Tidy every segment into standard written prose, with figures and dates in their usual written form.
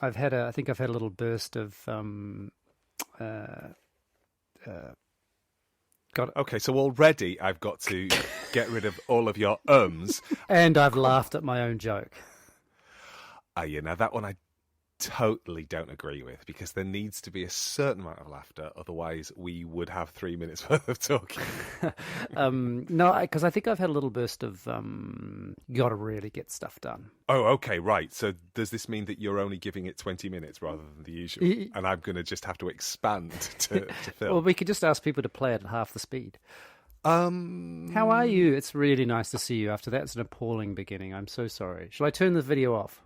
I think I've had a little burst of uh, got, Okay, so already I've got to get rid of all of your ums. and I've laughed at my own joke. Now that one I totally don't agree with, because there needs to be a certain amount of laughter, otherwise we would have 3 minutes worth of talking. No, because I think I've had a little burst of got to really get stuff done. Oh, okay, right. So does this mean that you're only giving it 20 minutes rather than the usual? And I'm going to just have to expand to film. Well, we could just ask people to play it at half the speed. How How are you? It's really nice to see you after that's an appalling beginning. I'm so sorry. Shall I turn the video off?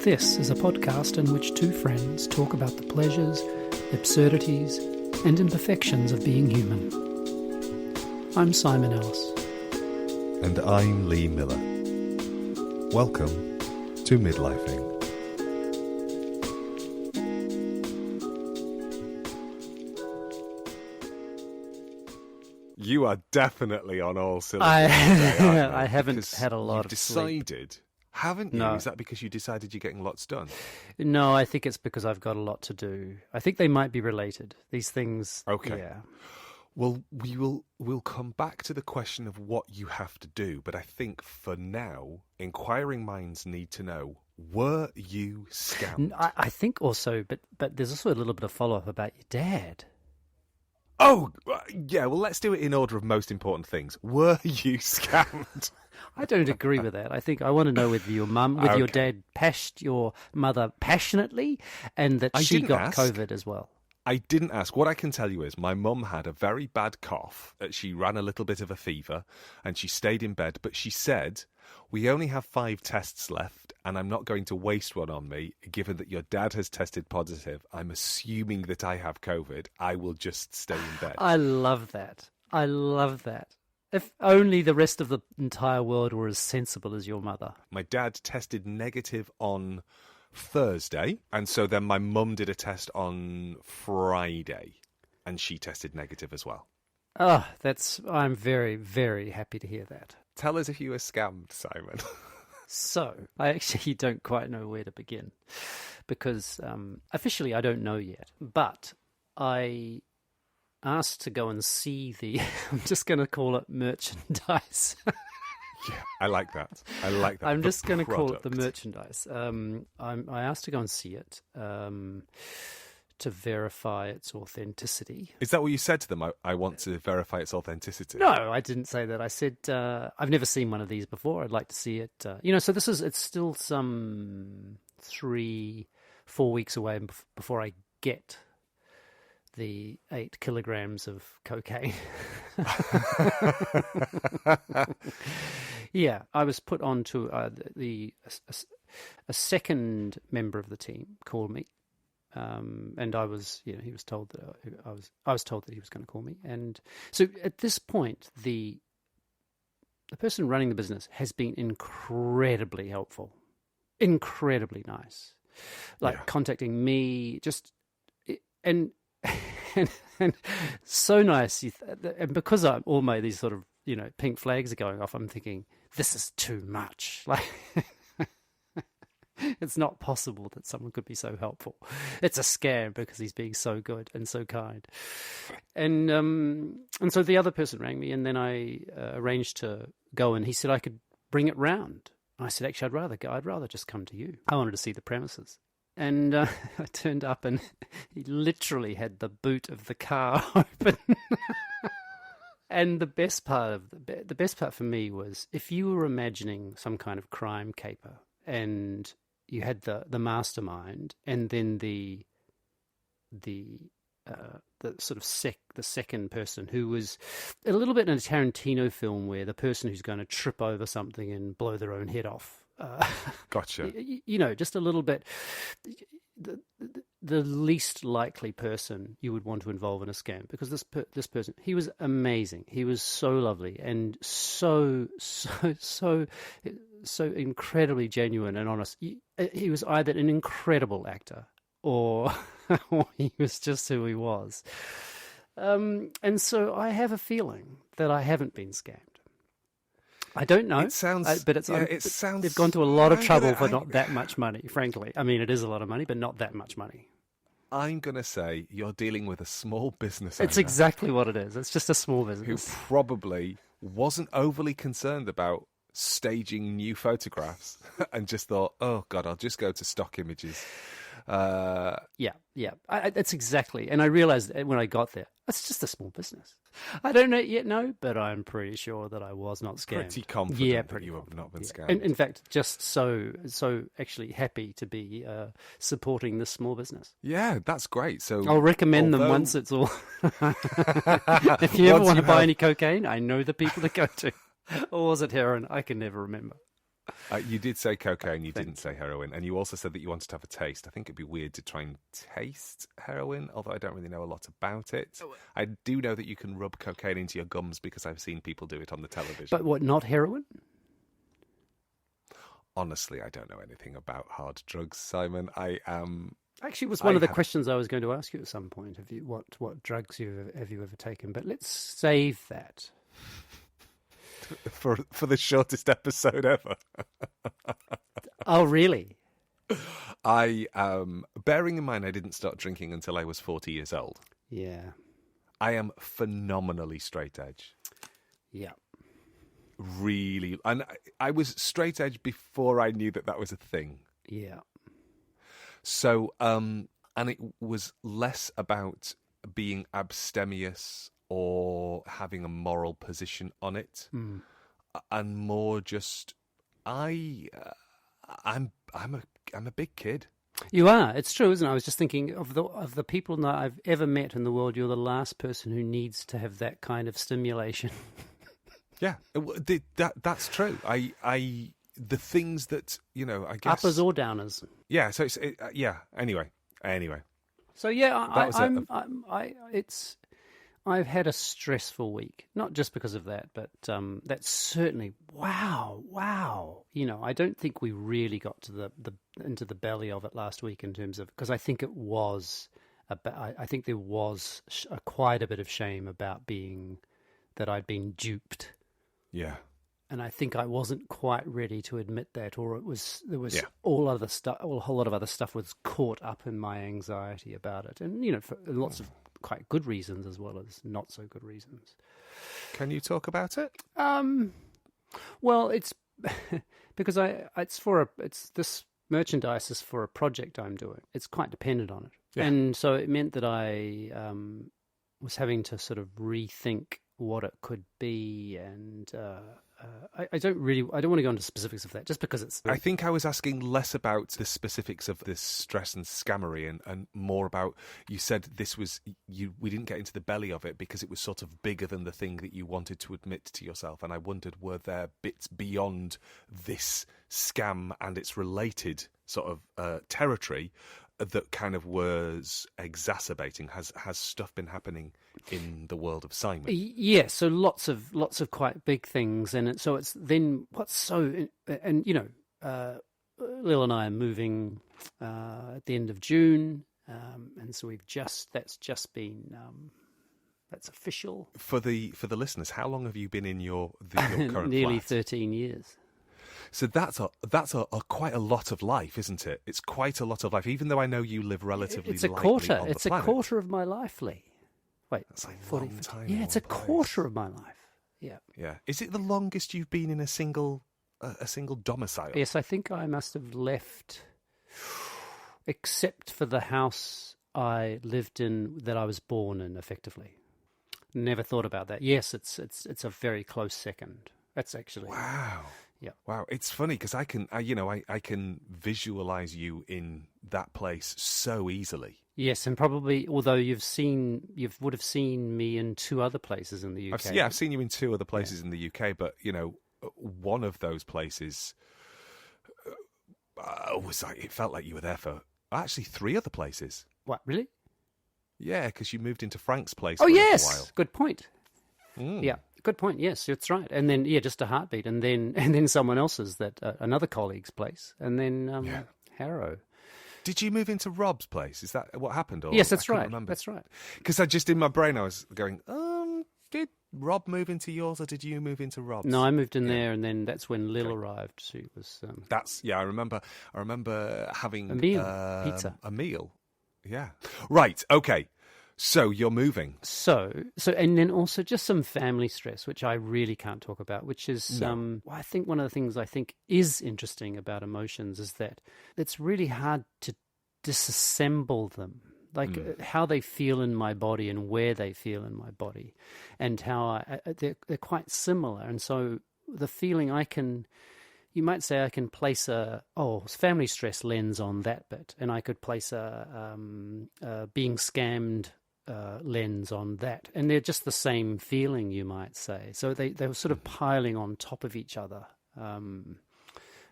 This is a podcast in which two friends talk about the pleasures, absurdities, and imperfections of being human. I'm Simon Ellis. And I'm Lee Miller. Welcome to Midlifing. You are definitely on all cylinders. I haven't Because had a lot you've of sleep. decided, haven't you? No. Is that because you decided you're getting lots done? No, I think it's because I've got a lot to do. I think they might be related. These things. Okay. Yeah. Well, we'll come back to the question of what you have to do, but I think for now, inquiring minds need to know: were you scammed? I think also, but there's also a little bit of follow up about your dad. Oh, yeah. Well, let's do it in order of most important things. Were you scammed? I don't agree with that. I think I want to know whether your mum, whether your Okay. dad pashed your mother passionately, and that I she didn't got ask. COVID as well. I didn't ask. What I can tell you is my mum had a very bad cough. She ran a little bit of a fever and she stayed in bed. But she said, we only have 5 tests left and I'm not going to waste one on me. Given that your dad has tested positive, I'm assuming that I have COVID. I will just stay in bed. I love that. I love that. If only the rest of the entire world were as sensible as your mother. My dad tested negative on Thursday. And so then my mum did a test on Friday and she tested negative as well. Oh, I'm very, very happy to hear that. Tell us if you were scammed, Simon. So, I actually don't quite know where to begin because officially I don't know yet, but I asked to go and see the, I'm just going to call it merchandise. Yeah, I like that. I like that. I'm The just going to call it the product. merchandise. I asked to go and see it to verify its authenticity. Is that what you said to them? I want to verify its authenticity. No, I didn't say that. I said I've never seen one of these before. I'd like to see it. So it's still some 3-4 weeks away before I get the 8 kilograms of cocaine. Yeah, I was put on to a second member of the team called me. And I was, he was told that I was told that he was going to call me. And so at this point, the person running the business has been incredibly helpful, incredibly nice, contacting me and so nice. And because all these sort of, pink flags are going off, I'm thinking, this is too much. Like, it's not possible that someone could be so helpful. It's a scam because he's being so good and so kind. And so the other person rang me, and then I arranged to go, and he said I could bring it round. And I said, actually, I'd rather just come to you. I wanted to see the premises. And I turned up, and he literally had the boot of the car open. And the best part for me was, if you were imagining some kind of crime caper, and you had the mastermind, and then the sort of the second person, who was a little bit in a Tarantino film where the person who's going to trip over something and blow their own head off. Gotcha. Just a little bit. The least likely person you would want to involve in a scam, because this person, he was amazing. He was so lovely and so incredibly genuine and honest. He was either an incredible actor or he was just who he was. And so I have a feeling that I haven't been scammed. I don't know. It sounds, but it's it sounds. they've gone to a lot of trouble for not that much money. Frankly, I mean, it is a lot of money, but not that much money. I'm going to say you're dealing with a small business owner. It's exactly what it is. It's just a small business who probably wasn't overly concerned about staging new photographs and just thought, oh God, I'll just go to stock images. Yeah. That's exactly. And I realized when I got there, it's just a small business. I don't know yet, but I'm pretty sure that I was not scammed. Pretty confident that you have not been scammed. In fact, just so actually happy to be supporting this small business. Yeah, that's great. So I'll recommend them once it's all. If you ever want to buy any cocaine, I know the people to go to. Or was it heroin? I can never remember. You did say cocaine, you didn't say heroin, and you also said that you wanted to have a taste. I think it'd be weird to try and taste heroin, although I don't really know a lot about it. I do know that you can rub cocaine into your gums because I've seen people do it on the television. But what, not heroin? Honestly, I don't know anything about hard drugs, Simon. Actually, it was one of the questions I was going to ask you at some point. Have you what drugs have you ever taken? But let's save that. For the shortest episode ever. Oh, really? Bearing in mind I didn't start drinking until I was 40 years old. Yeah. I am phenomenally straight edge. Yeah. Really. And I was straight edge before I knew that was a thing. Yeah. So, and it was less about being abstemious or having a moral position on it, and more just I'm a big kid. You are. It's true, isn't it? I was just thinking of the people that I've ever met in the world. You're the last person who needs to have that kind of stimulation. Yeah, that's true. The things that I guess uppers or downers. Yeah. So Anyway. So yeah, I've had a stressful week, not just because of that, but that's certainly wow. I don't think we really got to into the belly of it last week in terms of, because I think it was I think there was quite a bit of shame about that I'd been duped. Yeah. And I think I wasn't quite ready to admit that, or there was a whole lot of other stuff was caught up in my anxiety about it, and for lots of quite good reasons as well as not so good reasons. Can you talk about it? Well, it's because this merchandise is for a project I'm doing. It's quite dependent on it, and so it meant that I was having to sort of rethink what it could be, and I don't want to go into specifics of that, just because it's. I think I was asking less about the specifics of this stress and scammery, and more about, you said this was we didn't get into the belly of it because it was sort of bigger than the thing that you wanted to admit to yourself, and I wondered, were there bits beyond this scam and its related sort of territory that kind of was exacerbating? Has stuff been happening in the world of Simon? Yeah, so lots of quite big things, and so it's then Lil and I are moving at the end of June, and so that's just been that's official for the listeners. How long have you been in your current nearly flat? 13 years. So that's a quite a lot of life, isn't it? It's quite a lot of life, even though I know you live relatively. It's a lightly quarter. on the It's planet. a quarter of my life, Lee. Wait, that's a 40, long time. Yeah, it's a quarter of my life. Yeah. Yeah. Is it the longest you've been in a single domicile? Yes, I think I must have left, except for the house I lived in that I was born in, effectively. Never thought about that. Yes, it's a very close second. That's actually wow. Yeah. Wow. It's funny because I can visualize you in that place so easily. Yes, and probably, although you would have seen me in two other places in the UK. I've seen you in two other places in the UK, but one of those places it felt like you were there for actually three other places. What, really? Yeah, because you moved into Frank's place. Oh, for yes. a while. Good point. Yeah, good point. Yes, that's right. And then, just a heartbeat, and then someone else's, another colleague's place, and then Harrow. Did you move into Rob's place? Is that what happened? Or Yes, that's I couldn't right. remember. That's right. Because I just, in my brain, I was going, did Rob move into yours or did you move into Rob's? No, I moved in there, and then that's when Lil arrived. She was I remember having a meal, pizza. A meal. Yeah. Right. Okay. So you're moving. So, and then also just some family stress, which I really can't talk about, which is, I think one of the things I think is interesting about emotions is that it's really hard to disassemble them, like how they feel in my body and where they feel in my body, and how they're quite similar. And so the feeling you might say I can place a family stress lens on that bit, and I could place a being scammed lens on that, and they're just the same feeling, you might say. So they were sort of piling on top of each other, and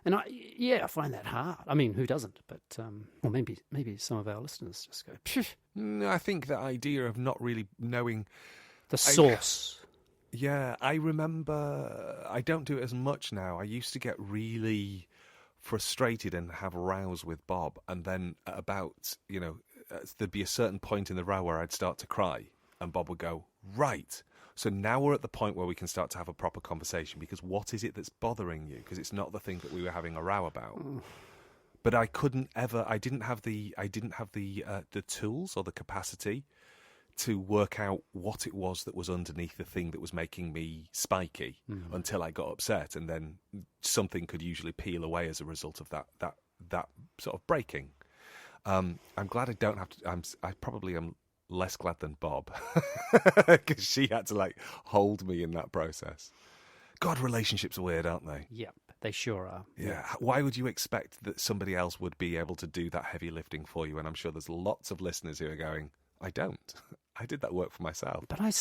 I find that hard. I mean, who doesn't? But or maybe some of our listeners just go, phew. No, I think the idea of not really knowing The source. I remember. I don't do it as much now. I used to get really frustrated and have rows with Bob, and then at about there'd be a certain point in the row where I'd start to cry, and Bob would go, right, so now we're at the point where we can start to have a proper conversation, because what is it that's bothering you? Because it's not the thing that we were having a row about. But I didn't have the tools or the capacity to work out what it was that was underneath the thing that was making me spiky until I got upset, and then something could usually peel away as a result of that sort of breaking. I'm glad I don't have to. I probably am less glad than Bob, because she had to hold me in that process. God, relationships are weird, aren't they? Yep, they sure are. Yeah. Why would you expect that somebody else would be able to do that heavy lifting for you? And I'm sure there's lots of listeners who are going, I don't. I did that work for myself. But I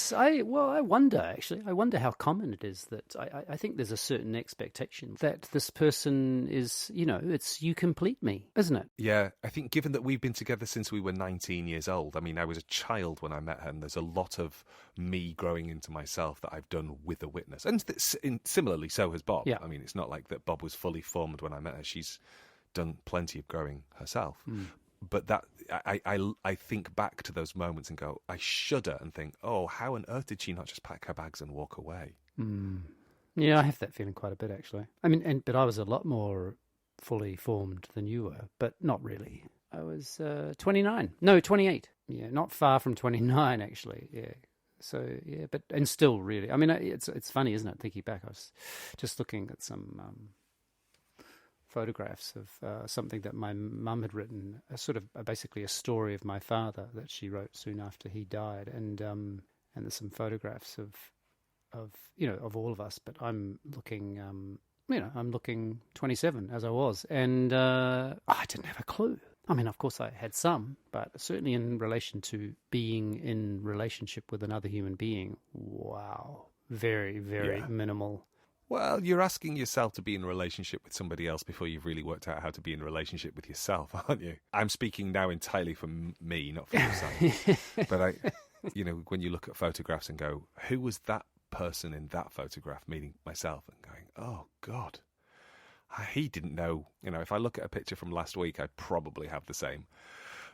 wonder, actually. I wonder how common it is that I think there's a certain expectation that this person is, it's you complete me, isn't it? Yeah, I think given that we've been together since we were 19 years old, I mean, I was a child when I met her, and there's a lot of me growing into myself that I've done with a witness. And similarly, so has Bob. Yeah. I mean, it's not like that Bob was fully formed when I met her. She's done plenty of growing herself. But that I think back to those moments and go, I shudder and think, oh, how on earth did she not just pack her bags and walk away? Yeah, I have that feeling quite a bit, actually. I mean, but I was a lot more fully formed than you were, but not really. I was 28. Yeah, not far from 29, actually. Yeah. So yeah, and still really. I mean, it's funny, isn't it? Thinking back, I was just looking at some photographs of something that my mum had written, basically a story of my father that she wrote soon after he died, and there's some photographs of all of us, but I'm looking I'm looking 27 as I was, and I didn't have a clue. I mean, of course I had some, but certainly in relation to being in relationship with another human being, wow, very, very minimal. Well, you're asking yourself to be in a relationship with somebody else before you've really worked out how to be in a relationship with yourself, aren't you? I'm speaking now entirely for me, not for yourself. But when you look at photographs and go, who was that person in that photograph, meaning myself, and going, oh, God, he didn't know. If I look at a picture from last week, I probably have the same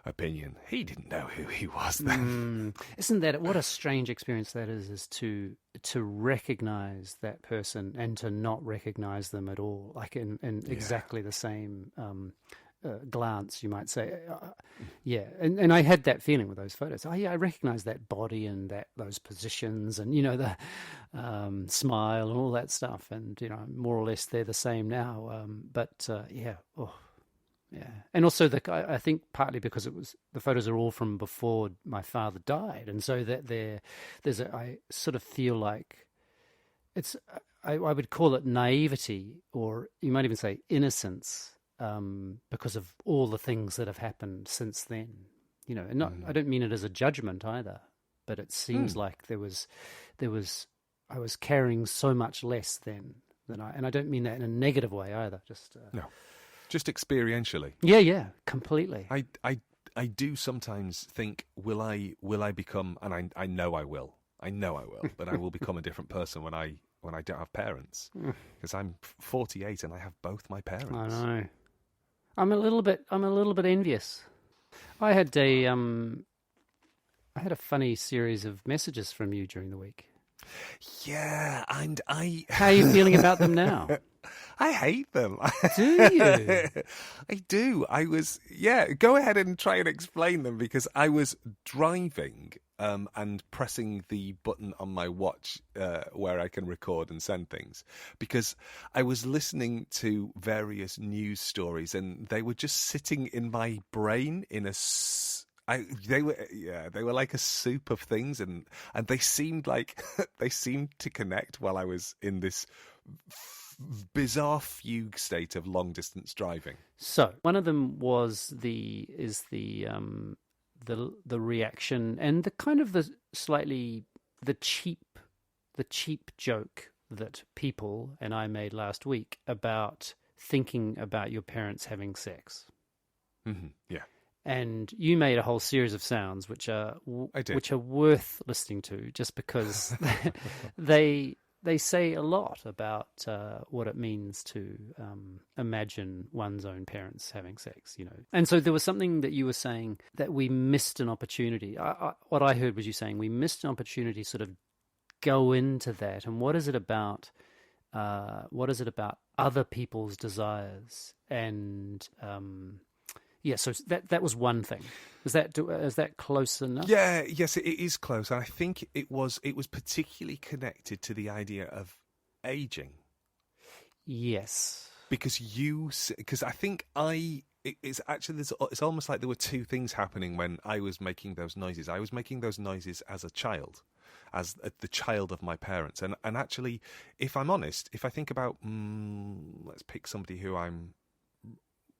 opinion. He didn't know who he was then. Isn't that what a strange experience that is to recognize that person and to not recognize them at all, like in exactly the same glance, you might say. And I had that feeling with those photos. Oh yeah, I recognize that body and those positions, and the smile and all that stuff, and more or less they're the same now. Yeah, and also I think partly because the photos are all from before my father died, and so that I sort of feel like it's I would call it naivety, or you might even say innocence, because of all the things that have happened since then. And not I don't mean it as a judgment either, but it seems like I was carrying so much less then than and I don't mean that in a negative way either. No. Just experientially. Yeah, completely. I do sometimes think, will I become, and I know I will, but I will become a different person when I don't have parents, because I'm 48 and I have both my parents. I know. I'm a little bit envious. I had a funny series of messages from you during the week. Yeah, and I... How are you feeling about them now? I hate them. Do you? I do. Go ahead and try and explain them, because I was driving and pressing the button on my watch where I can record and send things, because I was listening to various news stories and they were just sitting in my brain in a... they were like a soup of things, and they seemed like they seemed to connect while I was in this bizarre fugue state of long distance driving. So one of them was the reaction and the kind of the slightly the cheap joke that people and I made last week about thinking about your parents having sex. Mm-hmm. Yeah. And you made a whole series of sounds which are worth listening to, just because they say a lot about what it means to imagine one's own parents having sex, you know. And so there was something that you were saying that we missed an opportunity. What I heard was you saying we missed an opportunity to sort of go into that. And what is it about? What is it about other people's desires? And so that was one thing. Is that close enough? Yeah, yes, it is close. And I think it was particularly connected to the idea of aging. Yes. Because I think it's almost like there were two things happening when I was making those noises. I was making those noises as a child, as the child of my parents. And actually, if I'm honest, if I think about, let's pick somebody who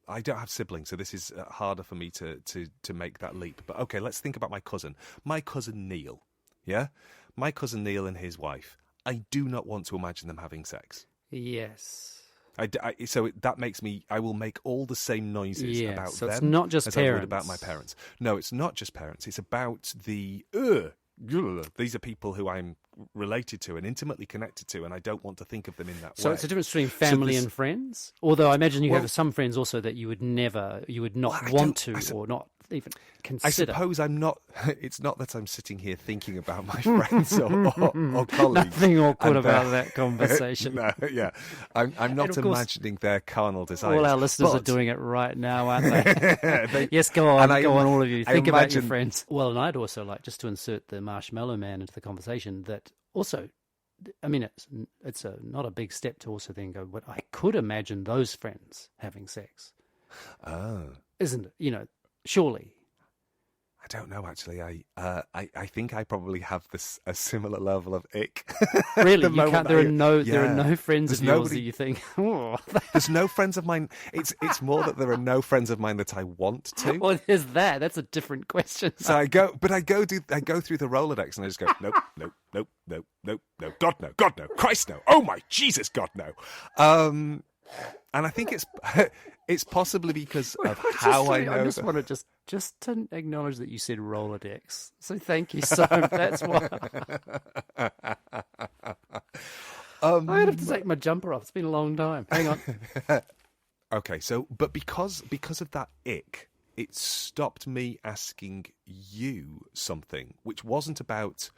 I don't have siblings, so this is harder for me to make that leap. But okay, let's think about my cousin Neil. Yeah, my cousin Neil and his wife. I do not want to imagine them having sex. Yes. So that makes me. I will make all the same noises about so them. It's not just as parents. I would about my parents. No, it's not just parents. It's about the. These are people who I'm related to and intimately connected to, and I don't want to think of them in that way. So it's a difference between family and friends? Although I imagine you have some friends also that you would not want to or not even consider. I suppose I'm not. It's not that I'm sitting here thinking about my friends or colleagues. Nothing awkward about that conversation. No, yeah. I'm not imagining their carnal desires. All our listeners are doing it right now, aren't they? Yes, go on, all of you. Think about your friends. Well, and I'd also like, just to insert the Marshmallow Man into the conversation, that also, I mean, it's not a big step to also then go, but I could imagine those friends having sex. Oh. Isn't it? You know, surely. I don't know, actually. I think I probably have a similar level of ick. Really? There are no friends of yours that you think, oh. There's no friends of mine. It's more that there are no friends of mine that I want to. Well, there's that. That's a different question. So I go through the Rolodex and I just go, nope, nope, nope, nope, nope, no, God no, Christ no, oh my Jesus, God no. And I think it's possibly because of how I know. I just want to just to acknowledge that you said Rolodex. So thank you so much. That's why. I'm going to have to take my jumper off. It's been a long time. Hang on. Okay, so but because of that ick, it stopped me asking you something, which wasn't about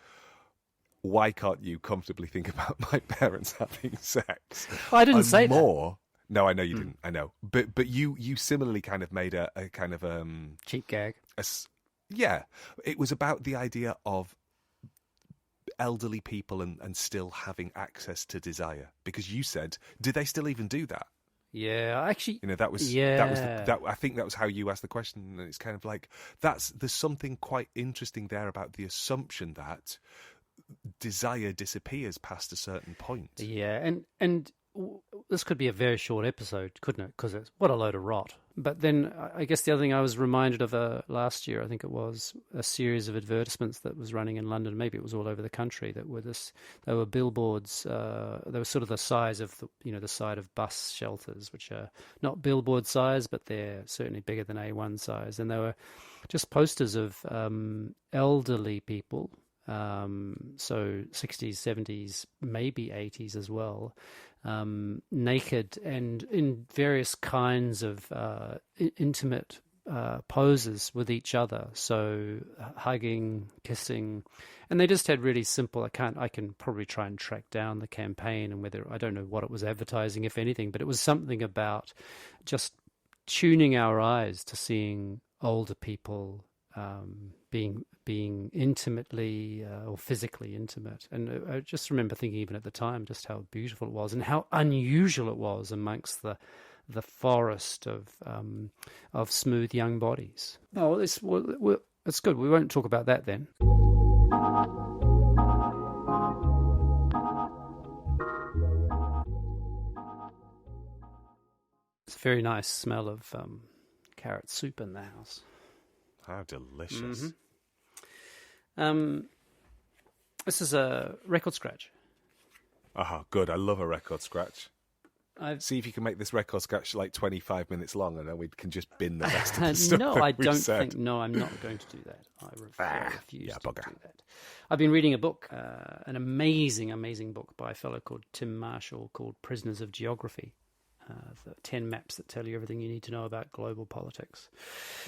why can't you comfortably think about my parents having sex. I didn't say that. No, I know you didn't. I know, but you similarly kind of made a kind of cheap gag. Yeah, it was about the idea of elderly people and still having access to desire, because you said, did they still even do that? Yeah, actually, that was I think that was how you asked the question, and it's kind of like there's something quite interesting there about the assumption that desire disappears past a certain point. Yeah, and this could be a very short episode, couldn't it? Because it's what a load of rot. But then I guess the other thing I was reminded of last year, I think it was a series of advertisements that was running in London, maybe it was all over the country, that were they were billboards, they were sort of the size of the side of bus shelters, which are not billboard size, but they're certainly bigger than A1 size. And they were just posters of elderly people so 60s, 70s, maybe 80s as well, naked and in various kinds of intimate poses with each other. So hugging, kissing, and they just had really simple. I can probably try and track down the campaign and whether I don't know what it was advertising, if anything, but it was something about just tuning our eyes to seeing older people being intimately or physically intimate. And I just remember thinking, even at the time, just how beautiful it was and how unusual it was amongst the forest of smooth young bodies. Oh, it's good. We won't talk about that then. It's a very nice smell of carrot soup in the house. How delicious. This is a record scratch. Good. I love a record scratch. I've... See if you can make this record sketch like 25 minutes long, and then we can just bin the rest of the stuff. No, I don't think. No, I'm not going to do that. I refuse to do that. I've been reading a book, an amazing, amazing book by a fellow called Tim Marshall called Prisoners of Geography. The 10 maps that tell you everything you need to know about global politics.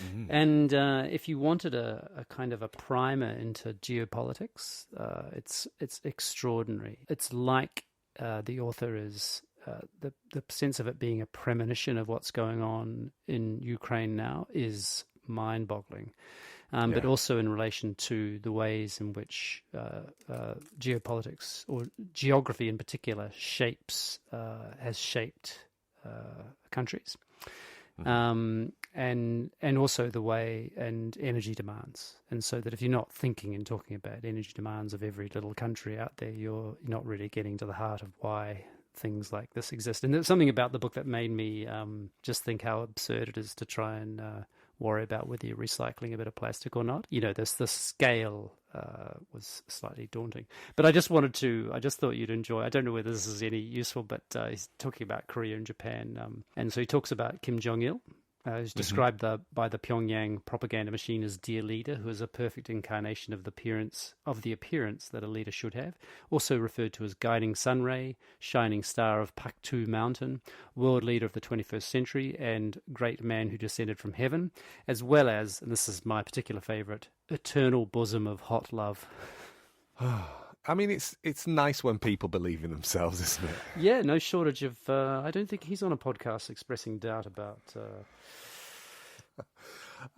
Mm-hmm. And if you wanted a kind of a primer into geopolitics, it's extraordinary. It's like the author is... the sense of it being a premonition of what's going on in Ukraine now is mind-boggling, but also in relation to the ways in which geopolitics, or geography in particular, has shaped countries, and also the way and energy demands. And so that if you're not thinking and talking about energy demands of every little country out there, you're not really getting to the heart of why things like this exist. And there's something about the book that made me just think how absurd it is to try and worry about whether you're recycling a bit of plastic or not. You know, the scale was slightly daunting. But I just thought you'd enjoy. I don't know whether this is any useful, but he's talking about Korea and Japan. And so he talks about Kim Jong-il, who's described by the Pyongyang propaganda machine as dear leader, who is a perfect incarnation of the appearance that a leader should have. Also referred to as guiding sun ray, shining star of Paktu Mountain, world leader of the 21st century, and great man who descended from heaven, as well as, and this is my particular favorite, eternal bosom of hot love. I mean, it's nice when people believe in themselves, isn't it? Yeah, no shortage of... I don't think he's on a podcast expressing doubt about...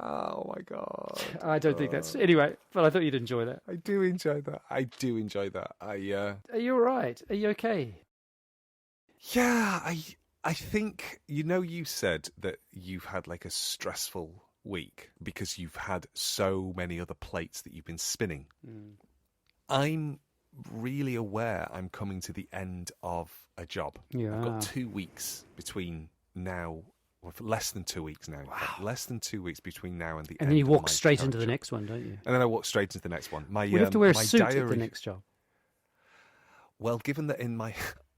Oh, my God. I don't think that's... Anyway, but I thought you'd enjoy that. I do enjoy that. Are you all right? Are you okay? Yeah, I think... you said that you've had like a stressful week because you've had so many other plates that you've been spinning. I'm really aware I'm coming to the end of a job. Yeah. I've got 2 weeks between now, or less than 2 weeks now. Wow. Less than 2 weeks between now and the end. And then you of walk my straight into current the job. next one, don't you? And then I walk straight into the next one. Would you have to wear a suit at the next job? Well, given that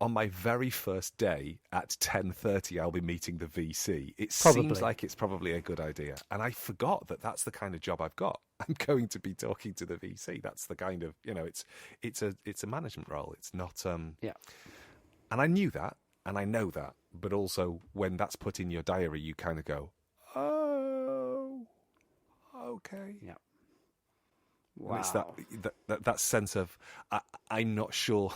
on my very first day at 10:30, I'll be meeting the VC. It seems like it's probably a good idea. And I forgot that that's the kind of job I've got. I'm going to be talking to the VC. That's the kind of, it's a management role. It's not. Yeah. And I knew that, and I know that, but also when that's put in your diary, you kind of go, oh, okay. Yeah. Wow. And it's that sense of I'm not sure.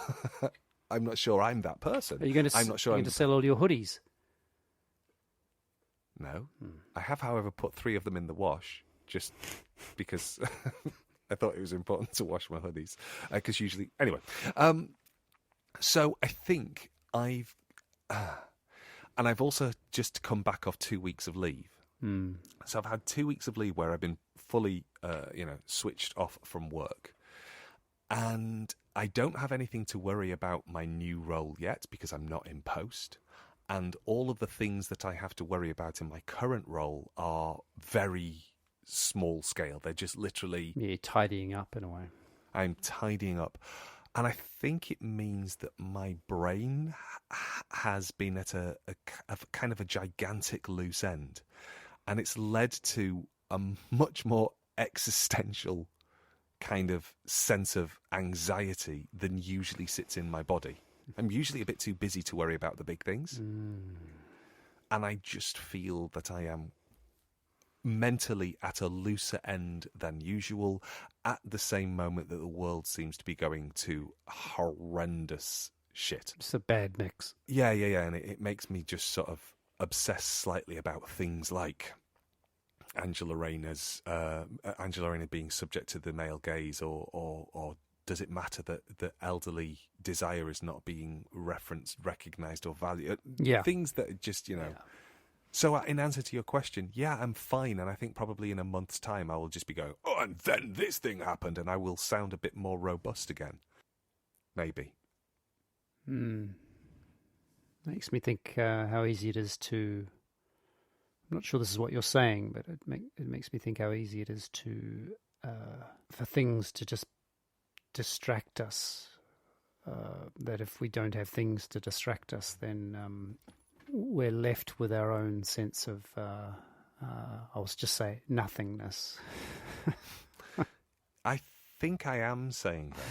I'm not sure I'm that person. Are you going to? I'm not sure. Are you going to sell all your hoodies? No, I have, however, put 3 of them in the wash just because I thought it was important to wash my hoodies because usually anyway. So I think I've also just come back off 2 weeks of leave. So I've had 2 weeks of leave where I've been fully, switched off from work. And I don't have anything to worry about my new role yet because I'm not in post. And all of the things that I have to worry about in my current role are very small scale. They're just literally... Yeah, tidying up in a way. I'm tidying up. And I think it means that my brain has been at a kind of a gigantic loose end. And it's led to a much more existential kind of sense of anxiety than usually sits in my body. I'm usually a bit too busy to worry about the big things. And I just feel that I am mentally at a looser end than usual at the same moment that the world seems to be going to horrendous shit. It's a bad mix. Yeah. And it makes me just sort of obsess slightly about things like Angela Rayner being subject to the male gaze, or does it matter that elderly desire is not being referenced, recognised, or valued? Yeah. Things that are just, Yeah. So in answer to your question, yeah, I'm fine. And I think probably in a month's time, I will just be going, oh, and then this thing happened, and I will sound a bit more robust again. Maybe. Makes me think how easy it is to... I'm not sure this is what you're saying, but it makes me think how easy it is to for things to just distract us. That if we don't have things to distract us, then we're left with our own sense of, I'll just say, nothingness. I think I am saying that.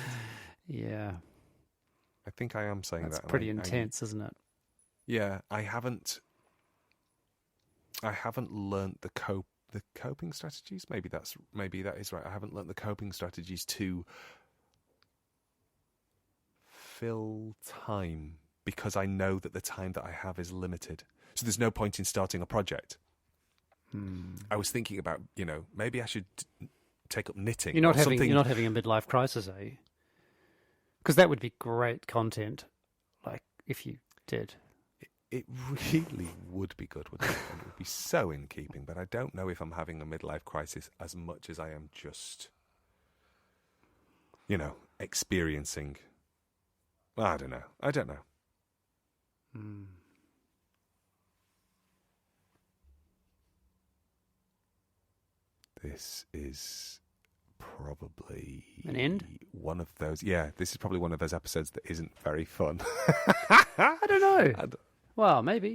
Yeah. I think I am saying That's that. pretty intense, isn't it? Yeah, I haven't learnt the coping strategies. Maybe that is right. I haven't learnt the coping strategies to fill time, because I know that the time that I have is limited. So there's no point in starting a project. I was thinking about, maybe I should take up knitting. You're not something. having a midlife crisis, are you? Because that would be great content, like if you did. It really would be good, wouldn't it? And it would be so in keeping. But I don't know if I'm having a midlife crisis as much as I am just, experiencing. I don't know. This is probably An end? one of those. Yeah, this is probably one of those episodes that isn't very fun. I don't know. Well, maybe.